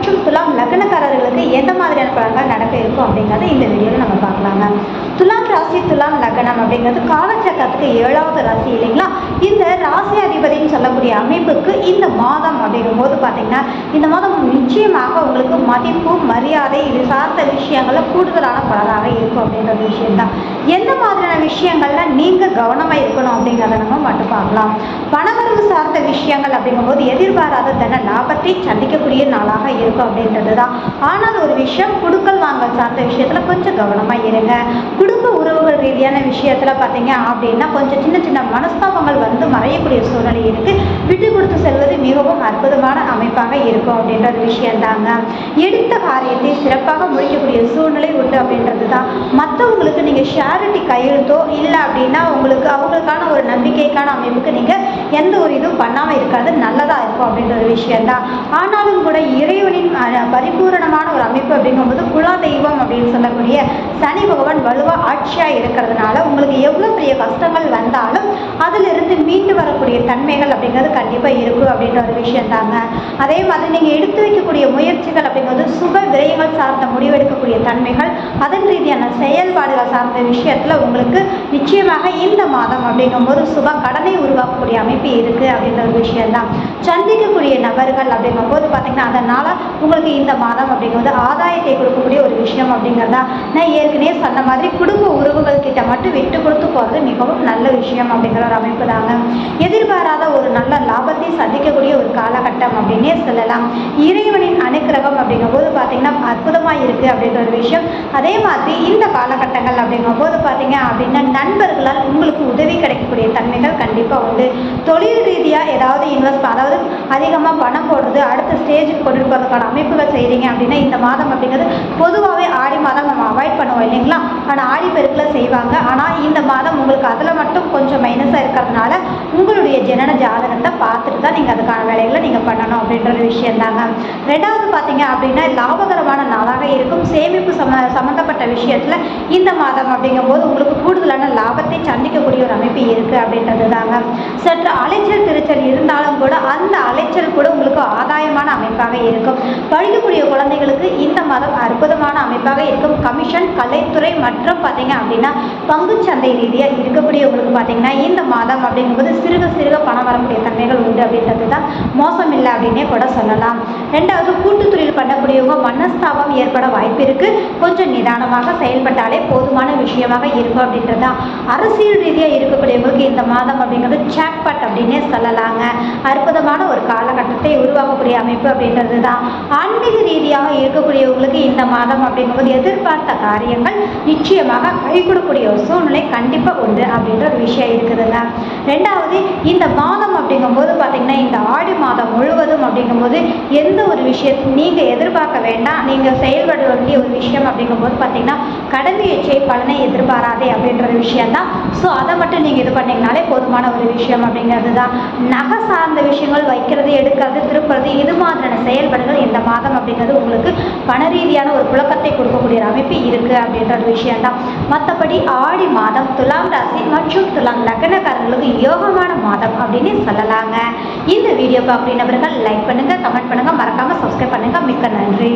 மற்றும் துலாம் லக்னக்காரர்களுக்கு எந்த மாதிரியான பலன்கள் நடக்க இருக்கும் அப்படிங்கிறத இந்த வீடியோவில் நம்ம பார்க்கலாங்க. துலாம் ராசி துலாம் லக்னம் அப்படிங்கிறது காலச்சக்கரத்துக்கு 7வது ராசி இல்லைங்களா. இந்த ராசி அதிபதினு சொல்லக்கூடிய அமைப்புக்கு இந்த மாதம் அப்படிங்கும்போது பார்த்தீங்கன்னா இந்த மாதம் நிச்சயமாக உங்களுக்கு மதிப்பு மரியாதை இது சார்ந்த விஷயங்கள்ல கூடுதலான பலனாக இருக்கும் அப்படின்ற விஷயம்தான். எந்த மாதிரியான விஷயங்கள்ல நீங்கள் கவனமாக இருக்கணும் அப்படிங்கிறத நம்ம மட்டும் பார்க்கலாம். பணவரவு சார்ந்த விஷயங்கள் அப்படிங்கும்போது எதிர்பாராத தன லாபத்தை சந்திக்கக்கூடிய நாளாக இருக்கும் அப்படின்றது தான். ஆனால் ஒரு விஷயம் குடுக்கல் வாங்கல் சார்ந்த விஷயத்தில் கொஞ்சம் கவனமாக இருங்க. குடும்ப உறவுகள் ரீதியான விஷயத்தில் பார்த்தீங்க அப்படின்னா கொஞ்சம் சின்ன சின்ன மனஸ்தாபங்கள் வந்து மறையக்கூடிய சூழ்நிலை இருக்குது. விட்டு கொடுத்து செல்வது மிகவும் அற்புதமான அமைப்பாக இருக்கும் அப்படின்ற ஒரு விஷயந்தாங்க. எடுத்த காரியத்தை சிறப்பாக முடிக்கக்கூடிய சூழ்நிலை உண்டு அப்படின்றது தான். மற்றவங்களுக்கு நீங்கள் ஷேரிட்டி கையெழுத்தோ இல்லை அப்படின்னா உங்களுக்கு அவங்களுக்கான ஒரு நம்பிக்கைக்கான அமைப்புக்கு நீங்கள் எந்த ஒரு இதுவும் பண்ணாமல் இருக்கிறது நல்லதாக இருக்கும் அப்படின்ற ஒரு விஷயந்தான். ஆனாலும் கூட இறைவனின் பரிபூரணமான ஒரு அமைப்பு அப்படிங்கும்போது குலா தெய்வம் அப்படின்னு சொல்லக்கூடிய சனி பகவான் வலுவாக ஆட்சியாக இருக்கிறதுனால உங்களுக்கு எவ்வளோ பெரிய கஷ்டங்கள் வந்தாலும் அதிலிருந்து மீண்டு வரக்கூடிய தன்மைகள் அப்படிங்கிறது கண்டிப்பாக இருக்கும் அப்படின்ற ஒரு விஷயந்தாங்க. அதே மாதிரி நீங்கள் எடுத்து வைக்கக்கூடிய முயற்சிகள் அப்படிங்கிறது சுப விரயங்கள் சார்ந்த முடிவெடுக்கக்கூடிய தன்மைகள் அதன் ரீதியான செயல்பாடுகள் சார்ந்த விஷயத்தில் உங்களுக்கு நிச்சயமாக இந்த மாதம் அப்படிங்கும்போது சுப கடனை உருவாக்கக்கூடிய அமைப்பு இருக்குது அப்படின்ற ஒரு விஷயந்தான். சந்திக்கக்கூடிய நபர்கள் அப்படிங்கும்போது பார்த்தீங்கன்னா அதனால் உங்களுக்கு இந்த மாதம் அப்படிங்கும்போது ஆதாயத்தை கொடுக்கக்கூடிய ஒரு விஷயம் அப்படிங்கிறதா. நான் ஏற்கனவே சொன்ன மாதிரி குடும்ப உறவுகள் கிட்ட மட்டும் விட்டு கொடுத்து போகிறது மிகவும் நல்ல விஷயம் அப்படிங்கிற ஒரு அமைப்பு தாங்க. எதிர்பாராத ஒரு நல்ல லாபத்தை சந்திக்கக்கூடிய ஒரு காலகட்டம் அப்படின்னே சொல்லலாம். இறைவனின் அனுக்கிரகம் அப்படிங்கும்போது பார்த்தீங்கன்னா அற்புதமாக இருக்குது அப்படின்ற ஒரு விஷயம். அதே மாதிரி இந்த காலகட்டங்கள் அப்படிங்கும்போது பார்த்தீங்க அப்படின்னா நண்பர்களால் உங்களுக்கு உதவி கிடைக்கக்கூடிய தன்மைகள் கண்டிப்பாக உண்டு. தொழில் ரீதியாக ஏதாவது இன்வெஸ்ட் அதாவது அதிகமாக பணம் போடுறது அடுத்த ஸ்டேஜுக்கு கொண்டு போகிறதுக்கான அமைப்புகள் செய்கிறீங்க அப்படின்னா இந்த மாதம் அப்படிங்கிறது பொதுவாகவே ஆடி மாதம் நம்ம அவாய்ட் பண்ணுவோம் இல்லைங்களா. ஆனால் ஆடி பெருக்கில் செய்வாங்க. ஆனால் இந்த மாதம் உங்களுக்கு அதில் மட்டும் கொஞ்சம் மைனஸாக இருக்கிறதுனால உங்களுடைய ஜனன ஜாதகத்தை பார்த்துட்டு தான் நீங்கள் அதுக்கான வேலைகளை நீங்கள் பண்ணணும் அப்படின்ற ஒரு விஷயந்தாங்க. ரெண்டாவது பார்த்தீங்க அப்படின்னா லாபகரமான நாளாக இருக்கும். சேமிப்பு சம்மந்தப்பட்ட விஷயத்தில் இந்த மாதம் அப்படிங்கும்போது உங்களுக்கு கூடுதலான லாபத்தை சந்திக்கக்கூடிய ஒரு அமைப்பு இருக்குது அப்படின்றது தாங்க. சற்று அலைச்சல் திருச்சல் இருந்தாலும் கூட அந்த அலைச்சல் கூட உங்களுக்கு ஆதாயமான அமைப்பாக இருக்கும். படிக்கக்கூடிய குழந்தைகளுக்கு இந்த மாதம் அற்புதமான அமைப்பாக இருக்கும். கமிஷன் கலைத்துறை மற்றும் பார்த்தீங்க அப்படின்னா பங்குச்சந்தை ரீதியாக இருக்கக்கூடியவங்களுக்கு பார்த்தீங்கன்னா இந்த மாதம் அப்படிங்கும்போது சிறுக சிறுக பணம் வரக்கூடிய தன்மைகள் உண்டு அப்படின்றது தான் மோசம் இல்லை அப்படின்னே கூட சொல்லலாம். ரெண்டாவது கூட்டு தொழில் பண்ணக்கூடியவங்க மனஸ்தாபம் ஏற்பட வாய்ப்பு இருக்குது. கொஞ்சம் நிதானமாக செயல்பட்டாலே போதுமான விஷயமாக இருக்கும் அப்படின்றது தான். அரசியல் ரீதியாக இருக்கக்கூடியவங்களுக்கு இந்த மாதம் அப்படிங்கிறது ஜாக்பாட் அப்படின்னே சொல்லலாங்க. அற்புதமான ஒரு காலகட்டத்தை உருவாக்கக்கூடிய அமைப்பு அப்படின்றது தான். ஆன்மீக ரீதியாக இருக்கக்கூடியவங்களுக்கு இந்த மாதம் அப்படிங்கும்போது எதிர்பார்த்த காரியங்கள் நிச்சயமாக கை கொடுக்கக்கூடிய ஒரு சூழ்நிலை கண்டிப்பாக உண்டு அப்படின்ற ஒரு விஷயம் இருக்குதுங்க. ரெண்டாவது இந்த மாதம் அப்படிங்கும்போது பார்த்தீங்கன்னா இந்த ஆடி மாதம் முழுவதும் அப்படிங்கும்போது எந்த ஒரு விஷயத்தை நீங்கள் எதிர்பார்க்க வேண்டாம். நீங்கள் செயல்பட வேண்டிய ஒரு விஷயம் அப்படிங்கும்போது பார்த்தீங்கன்னா கடமையை பலனை எதிர்பாராதே அப்படின்ற ஒரு விஷயந்தான். ஸோ அதை மட்டும் நீங்கள் இது பண்ணிங்கனாலே போதுமான ஒரு விஷயம் அப்படிங்கிறது தான். நகை சார்ந்த விஷயங்கள் வைக்கிறது எடுக்கிறது திருப்புறது இது மாதிரியான செயல்பாடுகள் இந்த மாதம் அப்படிங்கிறது உங்களுக்கு பண ரீதியான ஒரு புழக்கத்தை கொடுக்கக்கூடிய அமைப்பு இருக்குது அப்படின்ற ஒரு விஷயம்தான். மற்றபடி ஆடி மாதம் துலாம் ராசி மற்றும் துலாம் லக்னக்காரர்களுக்கு யோகமான மாதம் அப்படின்னு சொல்லலாங்க. இந்த வீடியோ பார்க்குற நபர்கள் லைக் பண்ணுங்கள், கமெண்ட் பண்ணுங்கள், மறக்காமல் சப்ஸ்கிரைப் பண்ணுங்கள். மிக்க நன்றி.